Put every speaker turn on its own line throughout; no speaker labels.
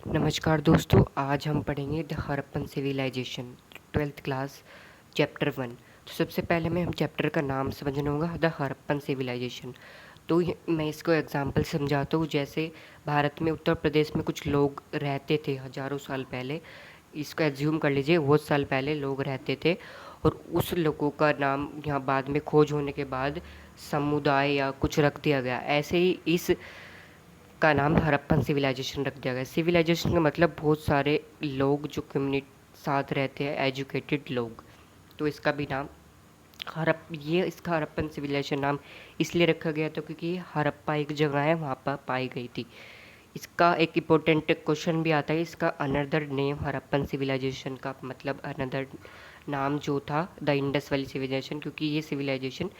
नमस्कार दोस्तों, आज हम पढ़ेंगे the Harappan civilisation, twelfth class, chapter 1। तो सबसे पहले मैं हम चैप्टर का नाम समझना होगा, द हड़प्पन सिविलाइजेशन। तो मैं इसको एग्जांपल समझाता हूँ। जैसे भारत में उत्तर प्रदेश में कुछ लोग रहते थे हज़ारों साल पहले। इसको एज्यूम कर लीजिए, बहुत साल पहले लोग रहते थे और उस लोगों का नाम यहाँ बाद में खोज होने के बाद समुदाय या कुछ रख दिया गया। ऐसे ही इस का नाम हड़प्पन सिविलाइजेशन रख दिया गया। सिविलाइजेशन का मतलब बहुत सारे लोग जो कम्युनिटी साथ रहते हैं, एजुकेटेड लोग। तो इसका भी नाम इसका हड़प्पन सिविलाइजेशन नाम इसलिए रखा गया था क्योंकि हड़प्पा एक जगह है, वहाँ पर पाई गई थी। इसका एक इम्पोर्टेंट क्वेश्चन भी आता है, इसका अनदर नेम हड़प्पन सिविलाइजेशन का मतलब अनदर नाम जो था द इंडस वैली सिविलाइजेशन, क्योंकि ये सिविलाइजेशन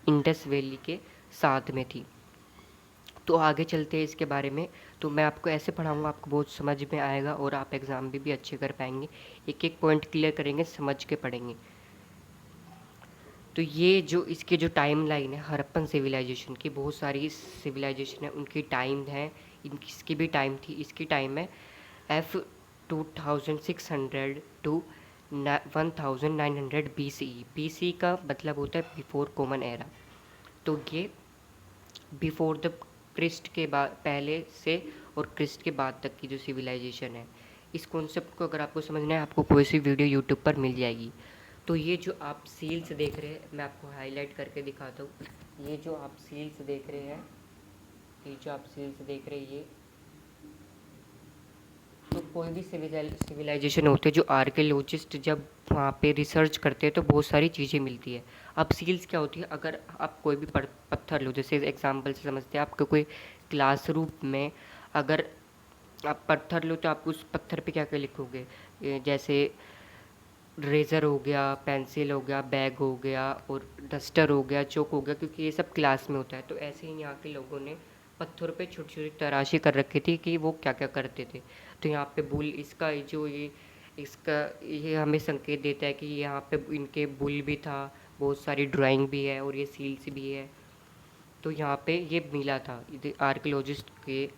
इंडस वैली के साथ में थी। तो आगे चलते हैं इसके बारे में। तो मैं आपको ऐसे पढ़ाऊँगा, आपको बहुत समझ में आएगा और आप एग्ज़ाम में भी अच्छे कर पाएंगे। एक एक पॉइंट क्लियर करेंगे, समझ के पढ़ेंगे। तो ये जो इसके जो टाइम लाइन है हड़प्पन सिविलाइजेशन की, बहुत सारी सिविलाइजेशन है उनकी टाइम है, इसकी भी टाइम थी। इसकी टाइम है F 2600 टू 1900 BCE। BCE का मतलब होता है बिफोर कॉमन एरा। तो ये बिफोर द क्रिस्ट के बाद पहले से और क्रिस्ट के बाद तक की जो सिविलाइजेशन है, इस कॉन्सेप्ट को अगर आपको समझना है, आपको कोई सी वीडियो यूट्यूब पर मिल जाएगी। तो ये जो आप सील्स देख रहे हैं, मैं आपको हाईलाइट करके दिखाता हूँ। ये जो आप सील्स देख रहे हैं, ये जो आप सील्स देख रहे हैं, ये तो कोई भी सिविलाइजेशन होते हैं, जो आर्कियोलॉजिस्ट जब वहाँ पे रिसर्च करते हैं तो बहुत सारी चीज़ें मिलती है। अब सील्स क्या होती है, अगर आप कोई भी पत्थर लो, जैसे एग्जांपल से समझते हैं, आपके कोई क्लासरूम में अगर आप पत्थर लो तो आप उस पत्थर पे क्या क्या लिखोगे? जैसे रेज़र हो गया, पेंसिल हो गया, बैग हो गया और डस्टर हो गया, चौक हो गया, क्योंकि ये सब क्लास में होता है। तो ऐसे ही यहाँ के लोगों ने पत्थरों पे छोटी छोटी तराशी कर रखी थी कि वो क्या क्या करते थे। तो यहाँ पे बुल, इसका ये हमें संकेत देता है कि यहाँ पे इनके बुल भी था, बहुत सारी ड्राइंग भी है और ये सील्स भी है। तो यहाँ पे ये मिला था, आर्कियोलॉजिस्ट के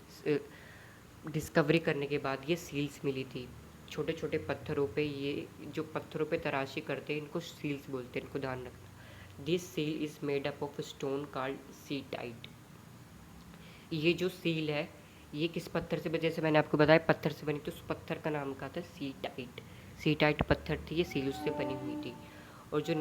डिस्कवरी करने के बाद ये सील्स मिली थी। छोटे छोटे पत्थरों पे, ये जो पत्थरों पे तराशी करते हैं इनको सील्स बोलते हैं, इनको ध्यान रखना। This seal is made up of stone called steatite. ये जो सील है, ये किस पत्थर से बनी? जैसे मैंने आपको बताया पत्थर से बनी, तो उस पत्थर का नाम क्या था? सीटाइट। सीटाइट पत्थर थी, ये सील उससे बनी हुई थी। और जो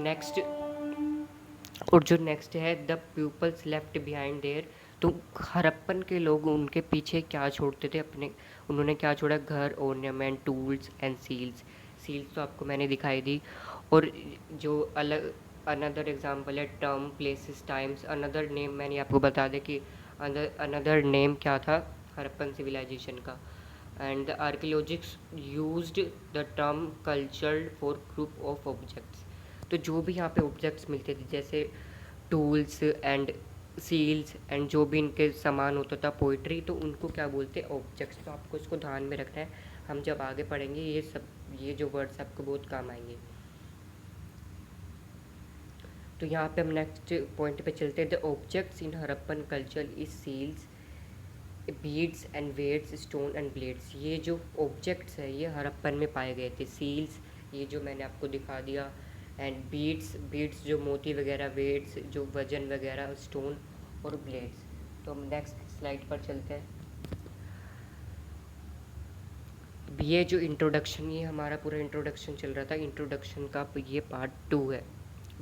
नेक्स्ट है, the peoples left behind there. तो हड़प्पन के लोग उनके पीछे क्या छोड़ते थे अपने? उन्होंने क्या छोड़ा? घर, ornament, tools and seals. Seals तो आपको मैंने दिखाई दी। और जो अलग अनदर एग्जांपल है, term, places, times, another name मैंने आपको बता दें कि अनदर नेम क्या था हड़प्पन सिविलाइजेशन का। And the archaeologist used the term cultured for group of objects. तो जो भी यहाँ पे ऑब्जेक्ट्स मिलते थे, जैसे टूल्स एंड सील्स एंड जो भी इनके सामान होता था, पोइट्री, तो उनको क्या बोलते हैं? ऑब्जेक्ट्स। तो आपको इसको ध्यान में रखना है, हम जब आगे पढ़ेंगे ये जो वर्ड्स आपको बहुत काम आएंगे। तो यहाँ पे हम नेक्स्ट पॉइंट पे चलते हैं। The objects in Harappan culture is seals, beads and weights, stone and blades. ये जो ऑब्जेक्ट्स है ये हड़प्पन में पाए गए थे। सील्स, ये जो मैंने आपको दिखा दिया, एंड बीड्स जो मोती वगैरह, वेट्स जो वजन वगैरह, स्टोन और ब्लेड्स। तो हम नेक्स्ट स्लाइड पर चलते हैं। ये जो इंट्रोडक्शन, ये हमारा पूरा इंट्रोडक्शन चल रहा था, इंट्रोडक्शन का ये पार्ट 2 है।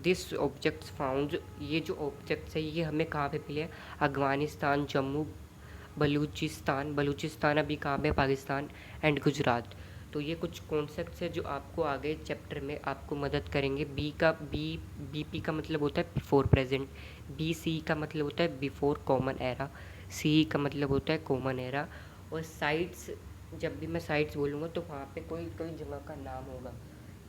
दिस ऑब्जेक्ट्स फाउंड, ये जो ऑब्जेक्ट्स है ये हमें कहाँ पे मिले? अफगानिस्तान, जम्मू, बलूचिस्तान अभी कहाँ पे? पाकिस्तान एंड गुजरात। तो ये कुछ कॉन्सेप्ट्स है जो आपको आगे चैप्टर में आपको मदद करेंगे। बीपी का मतलब होता है बिफोर प्रेजेंट, बीसी का मतलब होता है बिफोर कॉमन एरा, सी का मतलब होता है कॉमन एरा। और साइट्स, जब भी मैं साइट्स बोलूँगा तो वहाँ पे कोई कोई जगह का नाम होगा,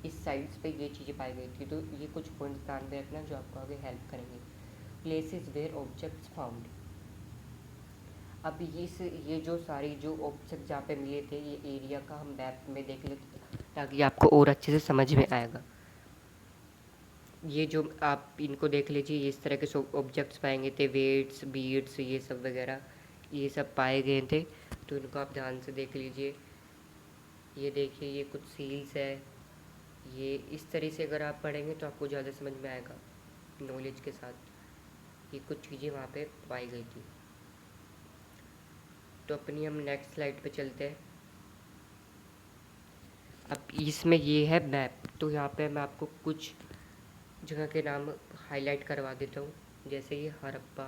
इस साइट्स पे ये चीज़ें पाई गई थी। तो ये कुछ पॉइंट्स ध्यान में रखना जो आपको आगे हेल्प करेंगे। Places where objects found. अब ये जो सारी जो ऑब्जेक्ट जहाँ पे मिले थे, ये एरिया का हम मैप में देख लेते ताकि आपको और अच्छे से समझ में आएगा। ये जो आप इनको देख लीजिए, इस तरह के सब ऑब्जेक्ट्स पाएंगे थे, वेट्स, बीड्स, ये सब वगैरह, ये सब पाए गए थे। तो इनको आप ध्यान से देख लीजिए। ये देखिए, ये कुछ सील्स है। ये इस तरह से अगर आप पढ़ेंगे तो आपको ज़्यादा समझ में आएगा नॉलेज के साथ। ये कुछ चीज़ें वहाँ पे पाई गई थी। तो अपनी हम नेक्स्ट स्लाइड पे चलते हैं। अब इसमें ये है मैप। तो यहाँ पे मैं आपको कुछ जगह के नाम हाईलाइट करवा देता हूँ। जैसे ये हड़प्पा,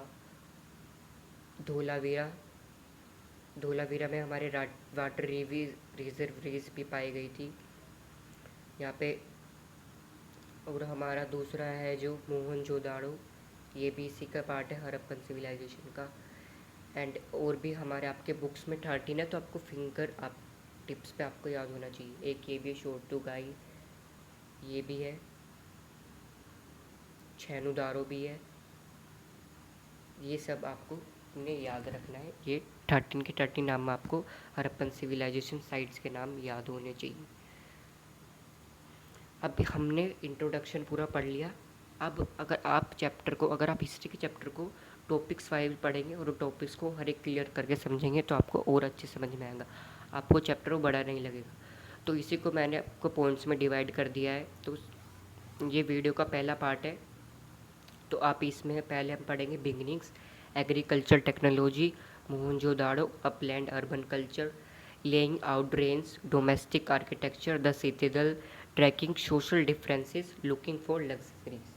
धोलावीरा। धोलावीरा में हमारे वाटर रिजर्वरीज भी पाई गई थी यहाँ पे। और हमारा दूसरा है जो मोहनजोदाड़ो, ये भी इसी का पार्ट है हड़प्पन सिविलाइजेशन का। एंड और भी हमारे आपके बुक्स में 13 है, तो आपको फिंगर आप टिप्स पे आपको याद होना चाहिए। एक ये भी है शोटुगाई, ये भी है छेनुदारो भी है। ये सब आपको ने याद रखना है। ये 13 के 13 नाम आपको हड़प्पन सिविलाइजेशन साइट्स के नाम याद होने चाहिए। अब हमने इंट्रोडक्शन पूरा पढ़ लिया। अब अगर आप हिस्ट्री के चैप्टर को टॉपिक्स वाइज पढ़ेंगे और टॉपिक्स को हर एक क्लियर करके समझेंगे तो आपको और अच्छे समझ में आएगा, आपको चैप्टर बड़ा नहीं लगेगा। तो इसी को मैंने आपको पॉइंट्स में डिवाइड कर दिया है। तो ये वीडियो का पहला पार्ट है। तो आप इसमें पहले हम पढ़ेंगे beginnings, agriculture technology, Mohenjodaro, upland urban culture, laying out drains, domestic architecture, the citadel, tracking social differences, looking for luxuries.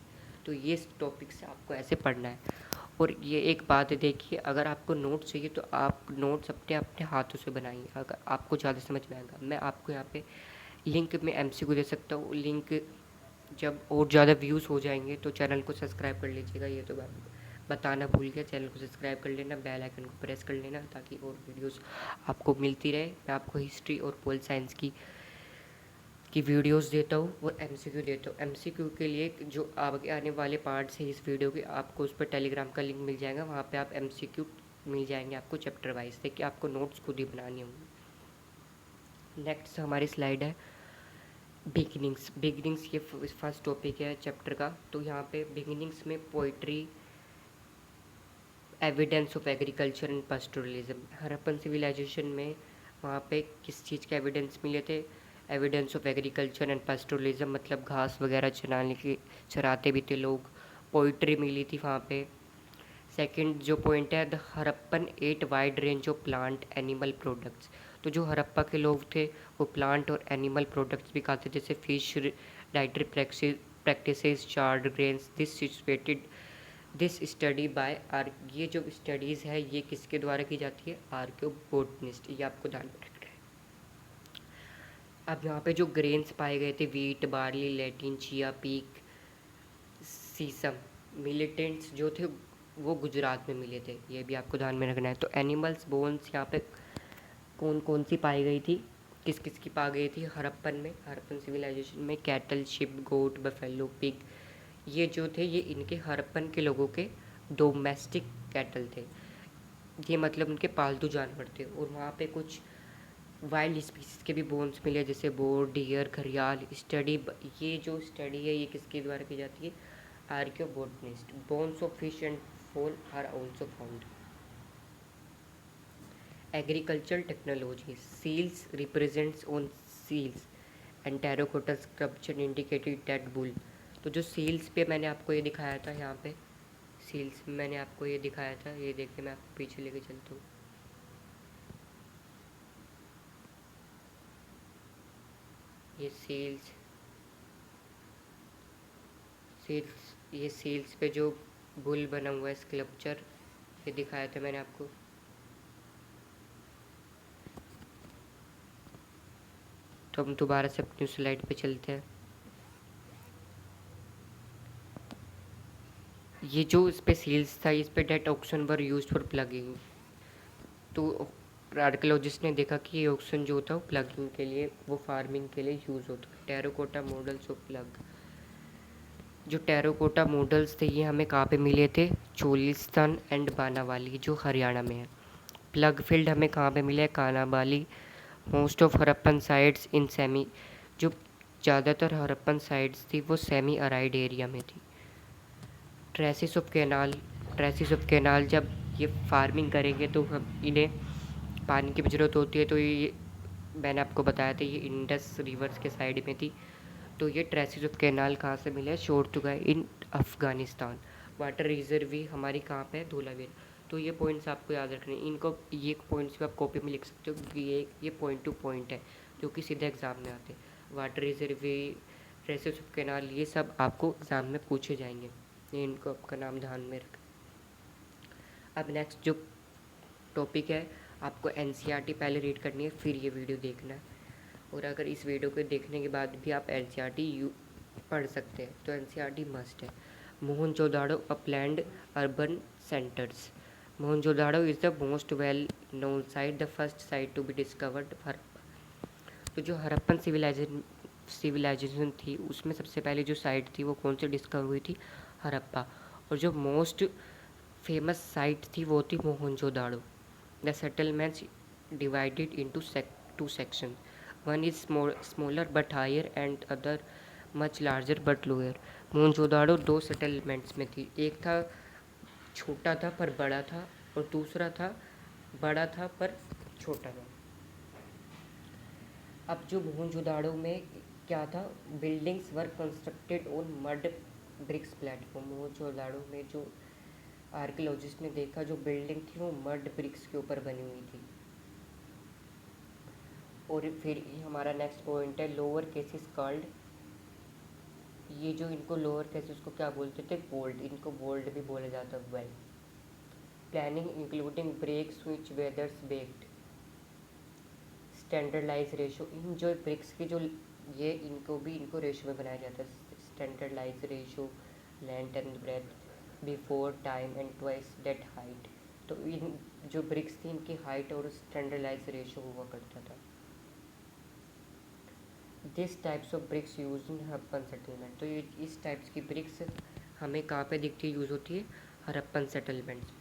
तो ये टॉपिक से आपको ऐसे पढ़ना है। और ये एक बात है, देखिए, अगर आपको नोट्स चाहिए तो आप नोट्स अपने अपने हाथों से बनाइए, अगर आपको ज़्यादा समझ में आएगा। मैं आपको यहाँ पे लिंक में एमसीक्यू दे सकता हूँ। लिंक जब और ज़्यादा व्यूज़ हो जाएंगे तो चैनल को सब्सक्राइब कर लीजिएगा। ये तो मैं बताना भूल गया, चैनल को सब्सक्राइब कर लेना, बेल आइकन को प्रेस कर लेना, ताकि और वीडियोस आपको मिलती रहे। मैं आपको हिस्ट्री और पोल साइंस की वीडियोस देता हूँ और एमसीक्यू देता हूँ। एमसीक्यू के लिए जो आगे आने वाले पार्ट्स हैं इस वीडियो के, आपको उस पर टेलीग्राम का लिंक मिल जाएगा, वहाँ पे आप एमसीक्यू मिल जाएंगे आपको चैप्टर वाइज। देखिए, आपको नोट्स खुद ही बनानी होंगी। नेक्स्ट हमारी स्लाइड है बिगिनिंग्स। बिगिनिंग्स ये फर्स्ट टॉपिक है चैप्टर का। तो यहाँ पे बिगिनिंग्स में poetry, evidence of agriculture and pastoralism. Harappan civilisation में वहाँ पे किस चीज़ के एविडेंस मिले थे? Evidence of agriculture and pastoralism, मतलब घास वगैरह चराते भी थे लोग। पोइट्री मिली थी वहाँ पे। सेकंड जो पॉइंट है, the Harappan ate wide range of plant animal products. तो जो हड़प्पा के लोग थे वो प्लांट और एनिमल प्रोडक्ट्स भी खाते, जैसे fish, dietary practices, charred grains. This study by are, ये जो स्टडीज़ है ये किसके द्वारा की जाती है? आर्कियोबोटनिस्ट। ये आपको ध्यान में रखना है। अब यहाँ पे जो ग्रेन्स पाए गए थे, वीट, बार्ली, लैटिन, चिया, पीक, सीसम, मिलिटेंट्स जो थे वो गुजरात में मिले थे। ये भी आपको ध्यान में रखना है। तो एनिमल्स बोन्स यहाँ पे कौन कौन सी पाई गई थी, किस किस की पाई गई थी हड़प्पन में, हड़प्पन सिविलाइजेशन में? कैटल, शिप, गोट, बफेलो, पिग। ये जो थे ये इनके हड़प्पन के लोगों के डोमेस्टिक कैटल थे। ये मतलब उनके पालतू जानवर थे। और वहाँ पे कुछ वाइल्ड स्पीसीज के भी बोन्स मिले, जैसे बोर, डियर, घड़ियाल। ये जो स्टडी है ये किसके द्वारा की जाती है? Archaeobotanist. Bones of fish and fowl are also found. Agriculture technology, seals represents on seals and terracotta sculpture indicated dead bull. तो जो सील्स पे मैंने आपको ये दिखाया था, यहाँ पे सील्स में मैंने आपको ये दिखाया था, ये देखिए मैं आपको पीछे लेके चलता हूँ। ये सील्स पे जो बुल बना हुआ है स्कल्पचर, ये दिखाया था मैंने आपको। तो हम दोबारा से अपनी स्लाइड पे चलते हैं। ये जो इस पे सील्स था, इस पे that oxen were used for ploughing. तो आर्कियोलॉजिस्ट ने देखा कि ये ऑक्सन जो होता है वो प्लगिंग के लिए, वो फार्मिंग के लिए यूज़ होता है। Terracotta models of plug. जो टेराकोटा मॉडल्स थे ये हमें कहाँ पे मिले थे? चोलिस्तान एंड बानावाली, जो हरियाणा में है। प्लग फील्ड हमें कहाँ पे मिले? कानाबाली। Most of Harappan sites in semi, जो ज़्यादातर हड़प्पन साइट्स थी वो सेमी अराइड एरिया में थी। ट्रेसिस ऑफ कैनाल, जब ये फार्मिंग करेंगे तो हम इन्हें पानी की भी ज़रूरत होती है, तो ये मैंने आपको बताया था ये इंडस रिवर्स के साइड में थी। तो ये ट्रेसिस ऑफ कैनाल कहाँ से मिला है? शोर टू गए इन अफ़गानिस्तान। वाटर रिजर्व भी हमारी कहाँ पे है? धोलावीरा। तो ये पॉइंट्स आपको याद रखने हैं। इनको ये पॉइंट्स को आप कॉपी में लिख सकते हो क्योंकि ये पॉइंट टू पॉइंट है जो कि सीधे एग्ज़ाम में आते हैं। Water reserve, traces of canal, ये सब आपको एग्ज़ाम में पूछे जाएंगे। ये इनको आपका नाम ध्यान में रखें। अब नेक्स्ट जो टॉपिक है, आपको एनसीईआरटी पहले रीड करनी है, फिर ये वीडियो देखना है। और अगर इस वीडियो को देखने के बाद भी आप एनसीईआरटी पढ़ सकते हैं तो एनसीईआरटी मस्ट है। Mohenjodaro upland urban centres. Mohenjodaro is the most well known site, the first site to be discovered Harappa. तो जो हरप्पन सिविलाइजेशन थी उसमें सबसे पहले जो साइट थी वो कौन सी डिस्कवर हुई थी? हरप्पा। और जो मोस्ट फेमस साइट थी वो थी Mohenjodaro. The settlements divided into two sections. One is smaller but higher and other much larger but lower. Mohenjodaro दो सेटलमेंट्स में थी, एक था छोटा था पर बड़ा था और दूसरा था बड़ा था पर छोटा था। अब जो मोहनजोदाड़ो में क्या था? Buildings were constructed on mud bricks platform. Mohenjodaro में जो आर्कियोलॉजिस्ट ने देखा जो बिल्डिंग थी वो मड ब्रिक्स के ऊपर बनी हुई थी। और फिर हमारा नेक्स्ट पॉइंट है लोअर केसेस कॉल्ड। ये जो इनको लोअर केसेस को क्या बोलते थे? बोल्ड। इनको बोल्ड भी बोला जाता है। Well planning including brick switch weathers baked standardised ratio. इन जो ब्रिक्स की जो ये इनको रेशो में बनाया जाता है। Standardise ratio length and breadth before time and twice that height. तो इन जो ब्रिक्स थी इनकी हाइट और स्टैंडर्डाइज रेशो हुआ करता था। This types of BRICS use in Harappan settlement. तो ये इस टाइप्स की ब्रिक्स हमें कहाँ पे दिखती यूज़ होती है? हरप्पन सेटलमेंट्स।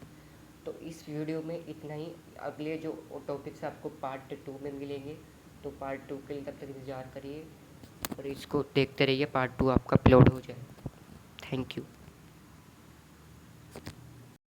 तो इस वीडियो में इतना ही। अगले जो टॉपिक्स आपको पार्ट 2 में मिलेंगे, तो पार्ट 2 के लिए तब तक इंतज़ार करिए और इसको देखते रहिए, पार्ट 2 आपका अपलोड हो जाए। Thank you.